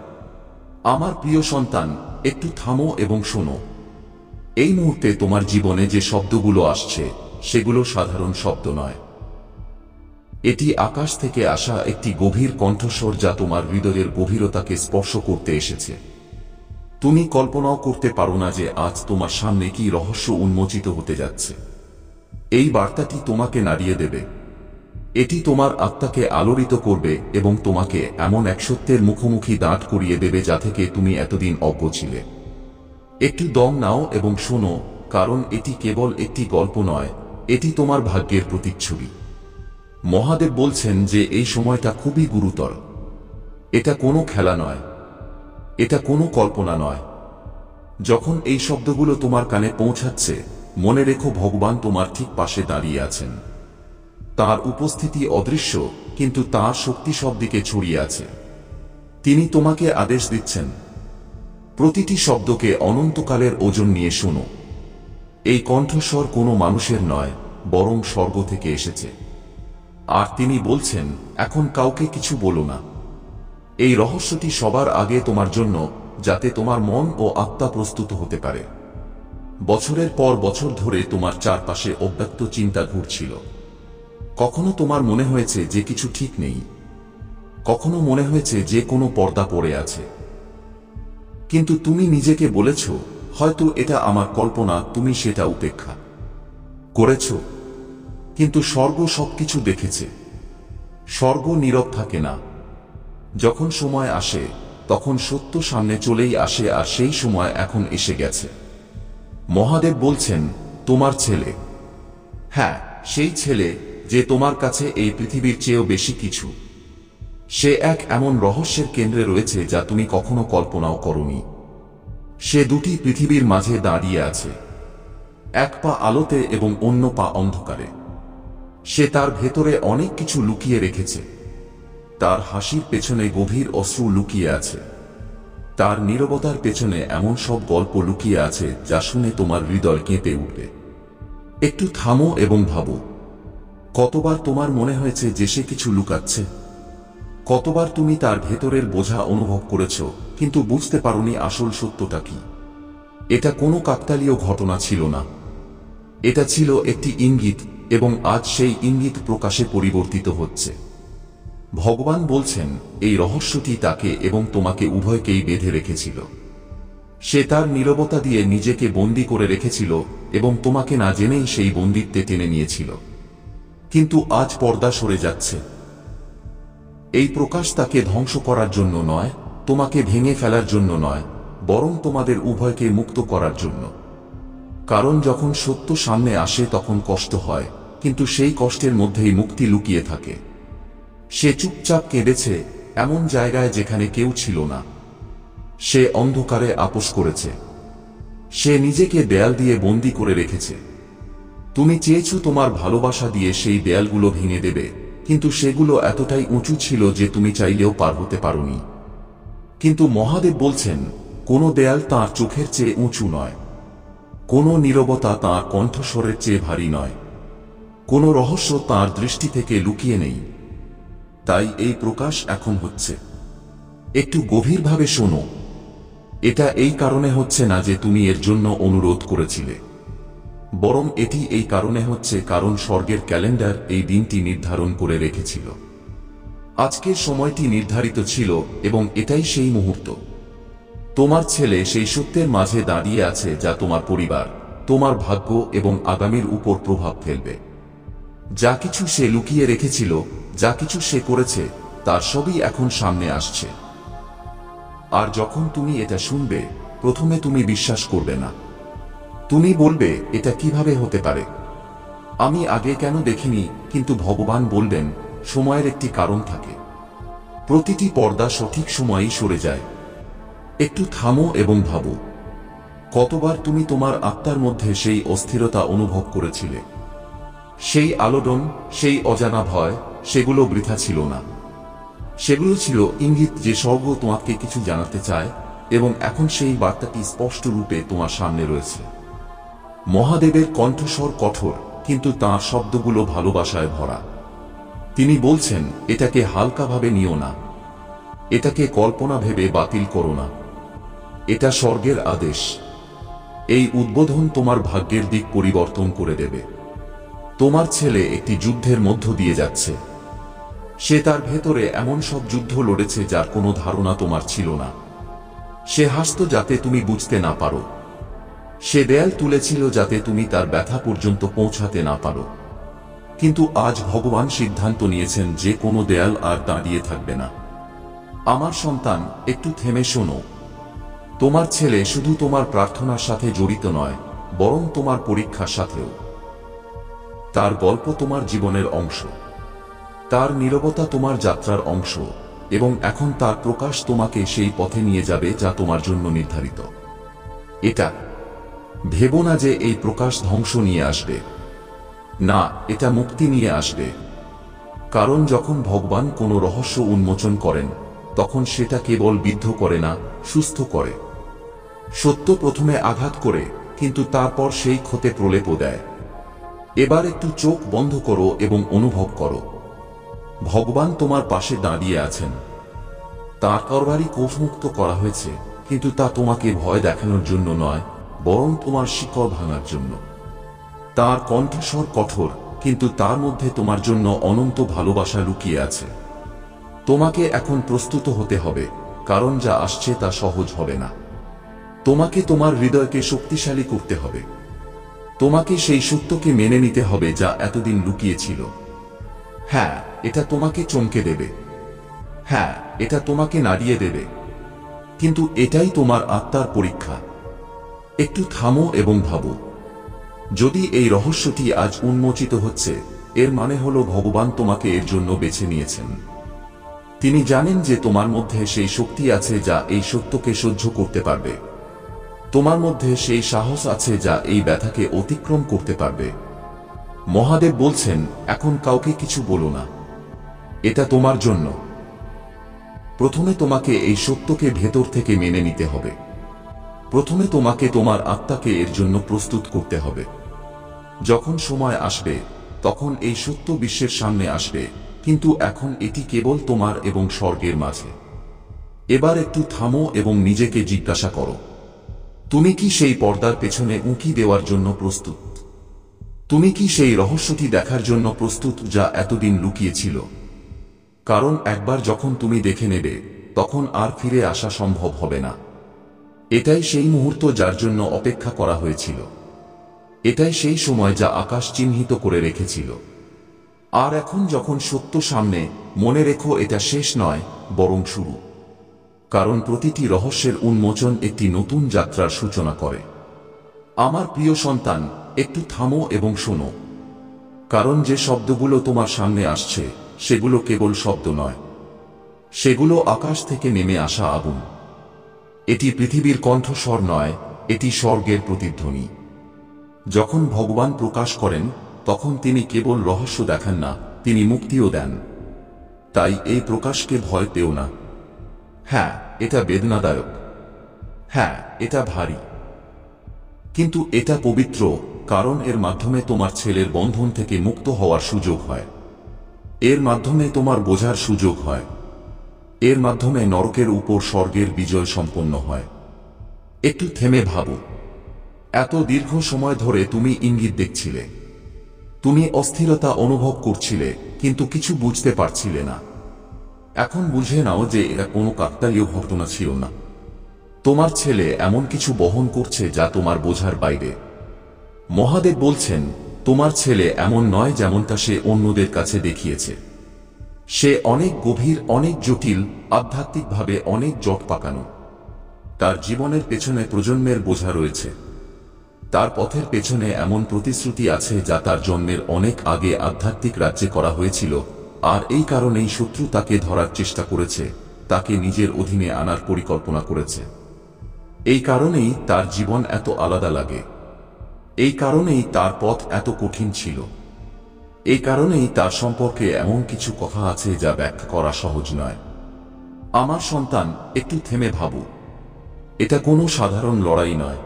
আমার প্রিয় সন্তান, একটু থামো এবং শোনো। এই মুহূর্তে তোমার জীবনে যে শব্দগুলো আসছে সেগুলো সাধারণ শব্দ নয়। এটি আকাশ থেকে আসা একটি গভীর কণ্ঠস্বর যা তোমার হৃদয়ের গভীরতাকে স্পর্শ করতে এসেছে। তুমি কল্পনাও করতে পারো না যে আজ তোমার সামনে কি রহস্য উন্মোচিত হতে যাচ্ছে। এই বার্তাটি তোমাকে নাড়িয়ে দেবে। এটি তোমার আত্মাকে আলোড়িত করবে এবং তোমাকে এমন এক সত্যের মুখোমুখি দাঁড় করিয়ে দেবে যা থেকে তুমি এতদিন অজ্ঞ ছিলে। একটু দম নাও এবং শোনো, কারণ এটি কেবল একটি গল্প নয়, এটি তোমার ভাগ্যের প্রতিচ্ছবি। মহাদেব বলছেন যে এই সময়টা খুবই গুরুতর। এটা কোনো খেলা নয়, এটা কোনো কল্পনা নয়। যখন এই শব্দগুলো তোমার কানে পৌঁছাচ্ছে, মনে রেখো ভগবান তোমার ঠিক পাশে দাঁড়িয়ে আছেন। তার উপস্থিতি অদৃশ্য, কিন্তু তার শক্তি সব দিকে ছড়িয়ে আছে। তিনি তোমাকে আদেশ দিচ্ছেন। প্রতিটি শব্দকে অনন্তকালের ওজন নিয়ে শোনো। এই কণ্ঠস্বর কোনো মানুষের নয়, বরং স্বর্গ থেকে এসেছে। আর তিনি বলছেন, এখন কাউকে কিছু বলো না। এই রহস্যটি সবার আগে তোমার জন্য, যাতে তোমার মন ও আত্মা প্রস্তুত হতে পারে। বছরের পর বছর ধরে তোমার চারপাশে অব্যক্ত চিন্তা ঘুরছিল। কখনো তোমার মনে হয়েছে যে কিছু ঠিক নেই, কখনো মনে হয়েছে যে কোনো পর্দা পড়ে আছে। কিন্তু তুমি নিজেকে বলেছ, হয়তো এটা আমার কল্পনা। তুমি সেটা উপেক্ষা করেছ। কিন্তু স্বর্গ সবকিছু দেখেছে। স্বর্গ নীরব থাকে না। যখন সময় আসে, তখন সত্য সামনে চলেই আসে, আর সেই সময় এখন এসে গেছে। মহাদেব বলছেন, তোমার ছেলে, হ্যাঁ, সেই ছেলে যে তোমার কাছে এই পৃথিবীর চেয়েও বেশি কিছু। সে এক এমন রহস্যের কেন্দ্রে রয়েছে যা তুমি কখনো কল্পনাও করনি। সে দুটি পৃথিবীর মাঝে দাঁড়িয়ে আছে, এক পা আলোতে এবং অন্য পা অন্ধকারে। সে তার ভেতরে অনেক কিছু লুকিয়ে রেখেছে। তার হাসির পেছনে গভীর অশ্রু লুকিয়ে আছে। তার নীরবতার পেছনে এমন সব গল্প লুকিয়ে আছে যা শুনে তোমার হৃদয় কেঁপে উঠবে। একটু থামো এবং ভাবো, কতবার তোমার মনে হয়েছে যে সে কিছু লুকাচ্ছে? কতবার তুমি তার ভেতরের বোঝা অনুভব করেছ, কিন্তু বুঝতে পারোনি আসল সত্যটা কি? এটা কোনো কাকতালীয় ঘটনা ছিল না। এটা ছিল একটি ইঙ্গিত, এবং আজ সেই ইঙ্গিত প্রকাশে পরিবর্তিত হচ্ছে। ভগবান বলছেন, এই রহস্যটি তাকে এবং তোমাকে উভয়কেই বেঁধে রেখেছিল। সে তার নীরবতা দিয়ে নিজেকে বন্দী করে রেখেছিল এবং তোমাকে না জেনেই সেই বন্দিত্বে টেনে নিয়েছিল। কিন্তু আজ পর্দা সরে যাচ্ছে। এই প্রকাশ তাকে ধ্বংস করার জন্য নয়, তোমাকে ভেঙে ফেলার জন্য নয়, বরং তোমাদের উভয়কে মুক্ত করার জন্য। কারণ যখন সত্য সামনে আসে তখন কষ্ট হয়, কিন্তু সেই কষ্টের মধ্যেই মুক্তি লুকিয়ে থাকে। সে চুপচাপ কেঁদেছে, এমন জায়গায় যেখানে কেউ ছিল না। সে অন্ধকারে আপোস করেছে। সে নিজেকে দেয়াল দিয়ে বন্দী করে রেখেছে। তুমি চেয়েছো তোমার ভালোবাসা দিয়ে সেই দেয়ালগুলো ভেঙে দেবে, কিন্তু সেগুলো এতটাই উঁচু ছিল যে তুমি চাইলেও পার হতে পারোনি। কিন্তু মহাদেব বলছেন, কোনো দেয়াল তাঁর চোখের চেয়ে উঁচু নয়, কোনো নীরবতা তাঁর কণ্ঠস্বরের চেয়ে ভারী নয়, কোনো রহস্য তাঁর দৃষ্টি থেকে লুকিয়ে নেই। তাই এই প্রকাশ এখন হচ্ছে। একটু গভীরভাবে শোনো। এটা এই কারণে হচ্ছে না যে তুমি এর জন্য অনুরোধ করেছিলে, বরং এটি এই কারণে হচ্ছে কারণ স্বর্গের ক্যালেন্ডার এই দিনটি নির্ধারণ করে রেখেছিল। আজকের সময়টি নির্ধারিত ছিল এবং এটাই সেই মুহূর্ত। তোমার ছেলে সেই সত্যের মাঝে দাঁড়িয়ে আছে যা তোমার পরিবার, তোমার ভাগ্য এবং আগামীর উপর প্রভাব ফেলবে। যা কিছু সে লুকিয়ে রেখেছিল, যা কিছু সে করেছে, তার সবই এখন সামনে আসছে। আর যখন তুমি এটা শুনবে, প্রথমে তুমি বিশ্বাস করবে না। তুমি বলবে, এটা কিভাবে হতে পারে? আমি আগে কেন দেখিনি? কিন্তু ভগবান বলবেন, সময়ের একটি কারণ থাকে। প্রতিটি পর্দা সঠিক সময়েই সরে যায়। একটু থামো এবং ভাবো, কতবার তুমি তোমার আত্মার মধ্যে সেই অস্থিরতা অনুভব করেছিলে? সেই আলোড়ন, সেই অজানা ভয়, সেগুলো বৃথা ছিল না। সেগুলো ছিল ইঙ্গিত যে স্বর্গ তোমাকে কিছু জানাতে চায়, এবং এখন সেই বার্তাটি স্পষ্ট রূপে তোমার সামনে রয়েছে। মহাদেবের কণ্ঠস্বর কঠোর, কিন্তু তাঁর শব্দগুলো ভালোবাসায় ভরা। তিনি বলছেন, এটাকে হালকাভাবে নিও না, এটাকে কল্পনা ভেবে বাতিল করো না। এটা স্বর্গের আদেশ। এই উদ্বোধন তোমার ভাগ্যের দিক পরিবর্তন করে দেবে। তোমার ছেলে একটি যুদ্ধের মধ্য দিয়ে যাচ্ছে। সে তার ভেতরে এমন সব যুদ্ধ লড়েছে যার কোনো ধারণা তোমার ছিল না। সে হাসত যাতে তুমি বুঝতে না পারো। সে দেয়াল তুলেছিল যাতে তুমি তার ব্যথা পর্যন্ত পৌঁছাতে না পারো। কিন্তু আজ ভগবান সিদ্ধান্ত নিয়েছেন যে কোনো দেয়াল আর দাঁড়িয়ে থাকবে না। আমার সন্তান, একটু থেমে শোনো। তোমার ছেলে শুধু তোমার প্রার্থনার সাথে জড়িত নয়, বরং তোমার পরীক্ষার সাথেও। তার গল্প তোমার জীবনের অংশ। তার নীরবতা তোমার যাত্রার অংশ, এবং এখন তার প্রকাশ তোমাকে সেই পথে নিয়ে যাবে যা তোমার জন্য নির্ধারিত। এটা ভেবো না যে এই প্রকাশ ধ্বংস নিয়ে আসবে। না, এটা মুক্তি নিয়ে আসবে। কারণ যখন ভগবান কোনো রহস্য উন্মোচন করেন, তখন সেটা কেবল বিদ্ধ করে না, সুস্থ করে। সত্য প্রথমে আঘাত করে, কিন্তু তারপর সেই ক্ষতে প্রলেপ দেয়। এবার একটু চোখ বন্ধ করো এবং অনুভব করো, ভগবান তোমার পাশে দাঁড়িয়ে আছেন। তাঁর তরবারি কোষমুক্ত করা হয়েছে, কিন্তু তা তোমাকে ভয় দেখানোর জন্য নয়, বরং তোমার শিকড় ভাঙার জন্য। তাঁর কণ্ঠস্বর কঠোর, কিন্তু তার মধ্যে তোমার জন্য অনন্ত ভালোবাসা লুকিয়ে আছে। তোমাকে এখন প্রস্তুত হতে হবে, কারণ যা আসছে তা সহজ হবে না। তোমাকে তোমার হৃদয়কে শক্তিশালী করতে হবে। তোমাকে সেই সত্যকে মেনে নিতে হবে যা এতদিন লুকিয়ে ছিল। হ্যাঁ, এটা তোমাকে চমকে দেবে। হ্যাঁ, এটা তোমাকে নাড়িয়ে দেবে। কিন্তু এটাই তোমার আত্মার পরীক্ষা। একটু থামো এবং ভাবো। যদি এই রহস্যটি আজ উন্মোচিত হচ্ছে, এর মানে হলো ভগবান তোমাকে এর জন্য বেছে নিয়েছেন। তিনি জানেন যে তোমার মধ্যে সেই শক্তি আছে যা এই সত্যকে সহ্য করতে পারবে। তোমার মধ্যে সেই সাহস আছে যা এই ব্যথাকে অতিক্রম করতে পারবে। মহাদেব বলছেন, এখন কাউকে কিছু বলো না। এটা তোমার জন্য। প্রথমে তোমাকে এই সত্যকে ভেতর থেকে মেনে নিতে হবে। প্রথমে তোমাকে তোমার আত্মাকে এর জন্য প্রস্তুত করতে হবে। যখন সময় আসবে, তখন এই সত্য বিশ্বের সামনে আসবে, কিন্তু এখন এটি কেবল তোমার এবং স্বর্গের মাঝে। এবার একটু থামো এবং নিজেকে জিজ্ঞাসা করো, তুমি কি সেই পর্দার পেছনে উঁকি দেওয়ার জন্য প্রস্তুত? তুমি কি সেই রহস্যটি দেখার জন্য প্রস্তুত যা এতদিন লুকিয়ে ছিল? কারণ একবার যখন তুমি দেখে নেবে, তখন আর ফিরে আসা সম্ভব হবে না। এটাই সেই মুহূর্ত যার জন্য অপেক্ষা করা হয়েছিল। এটাই সেই সময় যা আকাশ চিহ্নিত করে রেখেছিল। আর এখন যখন সত্য সামনে, মনে রেখো এটা শেষ নয়, বরং শুরু। কারণ প্রতিটি রহস্যের উন্মোচন একটি নতুন যাত্রার সূচনা করে। আমার প্রিয় সন্তান, একটু থামো এবং শোনো। কারণ যে শব্দগুলো তোমার সামনে আসছে, সেগুলো কেবল শব্দ নয়। সেগুলো আকাশ থেকে নেমে আসা আগুন। এটি পৃথিবীর কণ্ঠস্বর নয়, এটি স্বর্গের প্রতিধ্বনি। যখন ভগবান প্রকাশ করেন, তখন তিনি কেবল রহস্য দেখান না, তিনি মুক্তিও দেন। তাই এই প্রকাশকে ভয় পেও না। হ্যাঁ, এটা বেদনাদায়ক। হ্যাঁ, এটা ভারী। কিন্তু এটা পবিত্র, কারণ এর মাধ্যমে তোমার ছেলের বন্ধন থেকে মুক্ত হওয়ার সুযোগ হয়। এর মাধ্যমে তোমার বোঝার সুযোগ হয়। এর মাধ্যমে নরকের উপর স্বর্গের বিজয় সম্পন্ন হয়। একটু থেমে ভাবো। এত দীর্ঘ সময় ধরে তুমি ইঙ্গিত দেখছিলে। তুমি অস্থিরতা অনুভব করছিলে, কিন্তু কিছু বুঝতে পারছিলে না। এখন বুঝে নাও যে এটা কোনো কাকতালীয় ঘটনা ছিল না। তোমার ছেলে এমন কিছু বহন করছে যা তোমার বোঝার বাইরে। মহাদেব বলছেন, তোমার ছেলে এমন নয় যেমনটা সে অন্যদের কাছে দেখিয়েছে। সে অনেক গভীর, অনেক জটিল, আধ্যাত্মিকভাবে অনেক জট পাকানো। তার জীবনের পেছনে প্রজন্মের বোঝা রয়েছে। তার পথের পেছনে এমন প্রতিশ্রুতি আছে যা তার জন্মের অনেক আগে আধ্যাত্মিক রাজ্যে করা হয়েছিল, আর এই কারণেই শত্রু তাকে ধরার চেষ্টা করেছে, তাকে নিজের অধীনে আনার পরিকল্পনা করেছে। এই কারণেই তার জীবন এত আলাদা লাগে। এই কারণেই তার পথ এত কঠিন ছিল। এই কারণেই তার সম্পর্কে এমন কিছু কথা আছে যা ব্যাখ্যা করা সহজ নয়। আমার সন্তান, একটু থেমে ভাবো। এটা কোনো সাধারণ লড়াই নয়।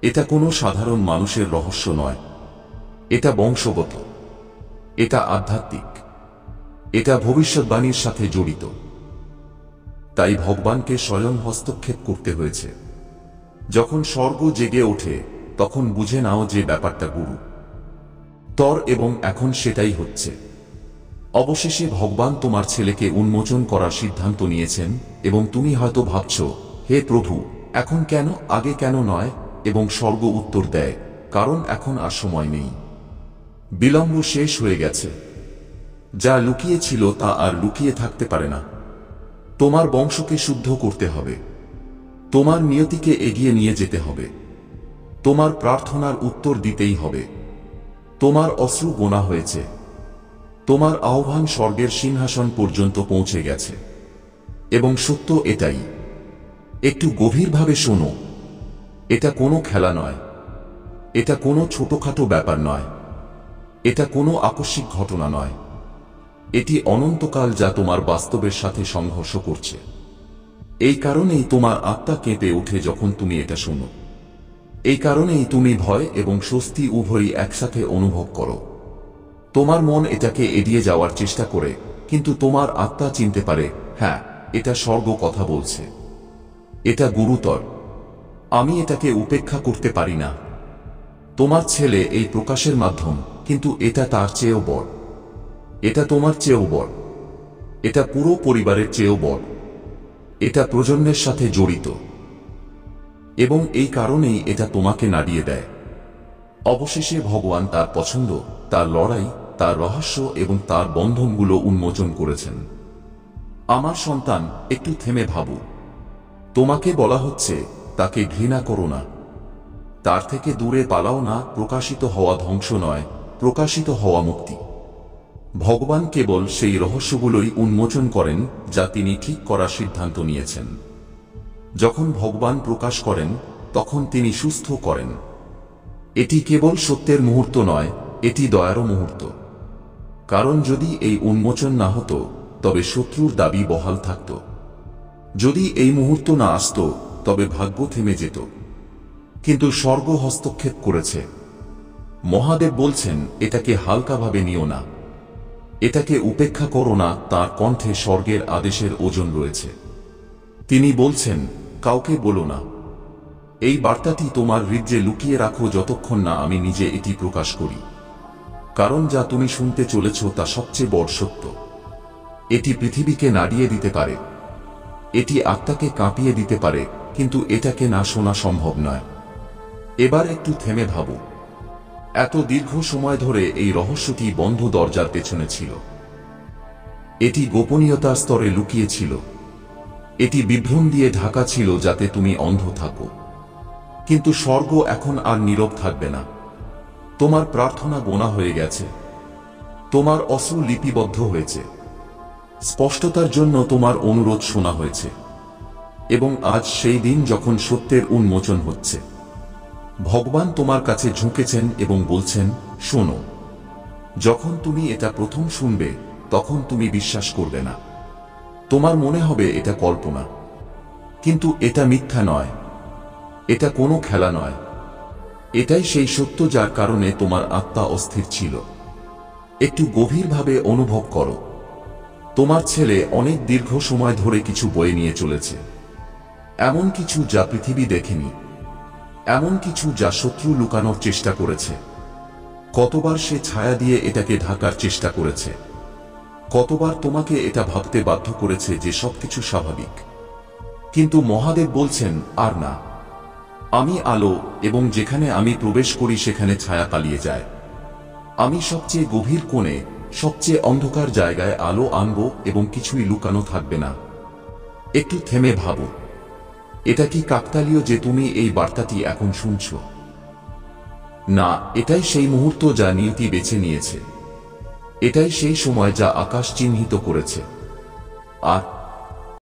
এটা কোনো সাধারণ মানুষের রহস্য নয়। এটা বংশগত। এটা আধ্যাত্মিক। এটা ভবিষ্যৎবাণীর সাথে জড়িত। তাই ভগবানকে স্বয়ং হস্তক্ষেপ করতে হয়েছে। যখন স্বর্গ জেগে ওঠে তখন বুঝে নাও যে ব্যাপারটা গুরু তর, এবং এখন সেটাই হচ্ছে। অবশেষে ভগবান তোমার ছেলেকে উন্মোচন করার সিদ্ধান্ত নিয়েছেন, এবং তুমি হয়তো ভাবছ, হে প্রভু, এখন কেন, আগে কেন নয়? এবং স্বর্গ উত্তর দেয়, কারণ এখন আর সময় নেই। বিলম্ব শেষ হয়ে গেছে। যা লুকিয়ে ছিল তা আর লুকিয়ে থাকতে পারে না। তোমার বংশকে শুদ্ধ করতে হবে। তোমার নিয়তিকে এগিয়ে নিয়ে যেতে হবে। তোমার প্রার্থনার উত্তর দিতেই হবে। তোমার অশ্রু গোনা হয়েছে। তোমার আহ্বান স্বর্গের সিংহাসন পর্যন্ত পৌঁছে গেছে। এবং সত্য এটাই। একটু গভীরভাবে শোনো। এটা কোনো খেলা নয়। এটা কোনো ছোটখাটো ব্যাপার নয়। এটা কোনো আকস্মিক ঘটনা নয়। এটি অনন্তকাল যা তোমার বাস্তবের সাথে সংঘর্ষ করছে। এই কারণেই তোমার আত্মা কেঁপে ওঠে যখন তুমি এটা শোনো। এই কারণেই তুমি ভয় এবং স্বস্তি উভয়ই একসাথে অনুভব করো। তোমার মন এটাকে এড়িয়ে যাওয়ার চেষ্টা করে, কিন্তু তোমার আত্মা চিনতে পারে, হ্যাঁ, এটা স্বর্গ কথা বলছে। এটা গুরুতর। আমি এটাকে উপেক্ষা করতে পারি না। তোমার ছেলে এই প্রকাশের মাধ্যম, কিন্তু এটা তার চেয়েও বড়। এটা তোমার চেয়েও বড়। এটা পুরো পরিবারের চেয়েও বড়। এটা প্রজন্মের সাথে জড়িত। এবং এই কারণেই এটা তোমাকে নাড়িয়ে দেয়। অবশেষে ভগবান তার পছন্দ, তার লড়াই, তার রহস্য এবং তার বন্ধনগুলো উন্মোচন করেছেন। আমার সন্তান, একটু থেমে ভাবো। তোমাকে বলা হচ্ছে, তাকে ঘৃণা করো না। তার থেকে দূরে পালাও না। প্রকাশিত হওয়া ধ্বংস নয়, প্রকাশিত হওয়া মুক্তি। ভগবান কেবল সেই রহস্যগুলোই উন্মোচন করেন যা তিনি ঠিক করার সিদ্ধান্ত নিয়েছেন। যখন ভগবান প্রকাশ করেন তখন তিনি সুস্থ করেন। এটি কেবল সত্যের মুহূর্ত নয়, এটি দয়ারও মুহূর্ত। কারণ যদি এই উন্মোচন না হতো তবে শত্রুর দাবি বহাল থাকত। যদি এই মুহূর্ত না আসত তবে ভাগ্য থেমে যেত। কিন্তু স্বর্গ হস্তক্ষেপ করেছে। মহাদেব বলছেন, এটাকে হালকাভাবে নিও না। এটাকে উপেক্ষা করো না। তার কণ্ঠে স্বর্গের আদেশের ওজন রয়েছে। তিনি বলছেন, কাউকে বলো না। এই বার্তাটি তোমার হৃদয়ে লুকিয়ে রাখো যতক্ষণ না আমি নিজে এটি প্রকাশ করি। কারণ যা তুমি শুনতে চলেছ তা সবচেয়ে বড় সত্য। এটি পৃথিবীকে নাড়িয়ে দিতে পারে। এটি আত্মাকে কাঁপিয়ে দিতে পারে, কিন্তু এটাকে না শোনা সম্ভব নয়। এবার একটু থেমে ভাবো। এত দীর্ঘ সময় ধরে এই রহস্যটি বন্ধ দরজার পেছনে ছিল। এটি গোপনীয়তার স্তরে লুকিয়ে ছিল। এটি বিভ্রম দিয়ে ঢাকা ছিল যাতে তুমি অন্ধ থাকো। কিন্তু স্বর্গ এখন আর নীরব থাকবে না। তোমার প্রার্থনা গোনা হয়ে গেছে। তোমার অশ্রু লিপিবদ্ধ হয়েছে। স্পষ্টতার জন্য তোমার অনুরোধ শোনা হয়েছে। এবং আজ সেই দিন যখন সত্যের উন্মোচন হচ্ছে। ভগবান তোমার কাছে ঝুঁকেছেন এবং বলছেন, শোনো। যখন তুমি এটা প্রথম শুনবে তখন তুমি বিশ্বাস করবে না। তোমার মনে হবে এটা কল্পনা। কিন্তু এটা মিথ্যা নয়। এটা কোনো খেলা নয়। এটাই সেই সত্য যার কারণে তোমার আত্মা অস্থির ছিল। একটু গভীরভাবে অনুভব করো। তোমার ছেলে অনেক দীর্ঘ সময় ধরে কিছু বয়ে নিয়ে চলেছে। এমন কিছু যা পৃথিবী দেখেনি। এমন কিছু যা শত্রু লুকানোর চেষ্টা করেছে। কতবার সে ছায়া দিয়ে এটাকে ঢাকার চেষ্টা করেছে। কতবার তোমাকে এটা ভাবতে বাধ্য করেছে যে সবকিছু স্বাভাবিক। কিন্তু মহাদেব বলছেন, আর না। আমি আলো, এবং যেখানে আমি প্রবেশ করি সেখানে ছায়া পালিয়ে যায়। আমি সবচেয়ে গভীর কোণে, সবচেয়ে অন্ধকার জায়গায় আলো আনব এবং কিছুই লুকানো থাকবে না। একটু থেমে ভাবো, এটা কি কাকতালীয় যে তুমি এই বার্তাটি এখন শুনছ? না, এটাই সেই মুহূর্ত যা নিয়তি বেছে নিয়েছে। এটাই সেই সময় যা আকাশ চিহ্নিত করেছে। আর